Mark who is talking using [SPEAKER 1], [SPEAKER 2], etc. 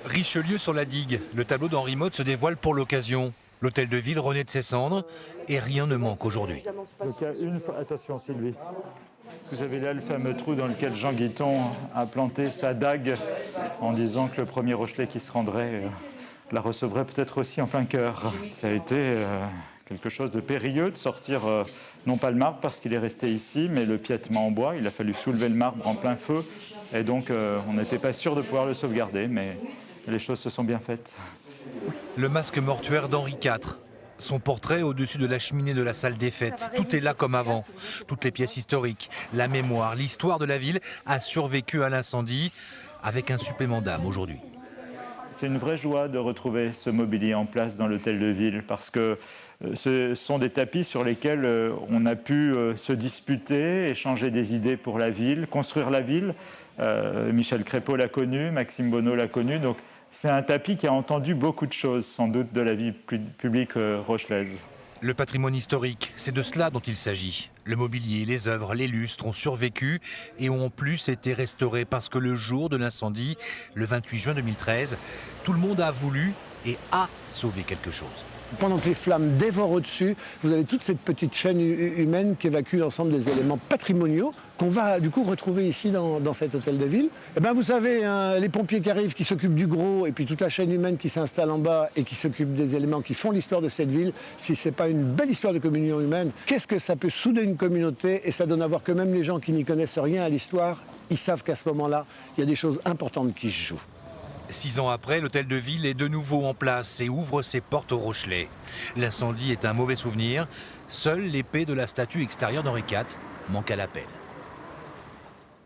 [SPEAKER 1] Richelieu sur la digue. Le tableau d'Henri Motte se dévoile pour l'occasion. L'hôtel de ville renaît de ses cendres et rien ne manque aujourd'hui.
[SPEAKER 2] Donc il y a une fois, attention Sylvie, vous avez là le fameux trou dans lequel Jean Guiton a planté sa dague en disant que le premier Rochelet qui se rendrait la recevrait peut-être aussi en plein cœur. Ça a été quelque chose de périlleux de sortir non pas le marbre parce qu'il est resté ici, mais le piétement en bois. Il a fallu soulever le marbre en plein feu et donc on n'était pas sûr de pouvoir le sauvegarder, mais les choses se sont bien faites.
[SPEAKER 1] Le masque mortuaire d'Henri IV. Son portrait au-dessus de la cheminée de la salle des fêtes. Tout est là comme avant. Toutes les pièces historiques, la mémoire, l'histoire de la ville a survécu à l'incendie avec un supplément d'âme aujourd'hui.
[SPEAKER 2] C'est une vraie joie de retrouver ce mobilier en place dans l'hôtel de ville parce que ce sont des tapis sur lesquels on a pu se disputer, échanger des idées pour la ville, construire la ville. Michel Crépeau l'a connu, Maxime Bonneau l'a connu. Donc c'est un tapis qui a entendu beaucoup de choses, sans doute, de la vie publique rochelaise.
[SPEAKER 1] Le patrimoine historique, c'est de cela dont il s'agit. Le mobilier, les œuvres, les lustres ont survécu et ont en plus été restaurés parce que le jour de l'incendie, le 28 juin 2013, tout le monde a voulu et a sauvé quelque chose.
[SPEAKER 3] Pendant que les flammes dévorent au-dessus, vous avez toute cette petite chaîne humaine qui évacue l'ensemble des éléments patrimoniaux qu'on va du coup retrouver ici dans cet hôtel de ville. Et ben vous savez, hein, les pompiers qui arrivent, qui s'occupent du gros, et puis toute la chaîne humaine qui s'installe en bas et qui s'occupe des éléments qui font l'histoire de cette ville, si ce n'est pas une belle histoire de communion humaine, qu'est-ce que ça peut souder une communauté? Et ça donne à voir que même les gens qui n'y connaissent rien à l'histoire, ils savent qu'à ce moment-là, il y a des choses importantes qui se jouent.
[SPEAKER 1] 6 ans après, l'hôtel de ville est de nouveau en place et ouvre ses portes au Rochelet. L'incendie est un mauvais souvenir. Seule l'épée de la statue extérieure d'Henri IV manque à l'appel.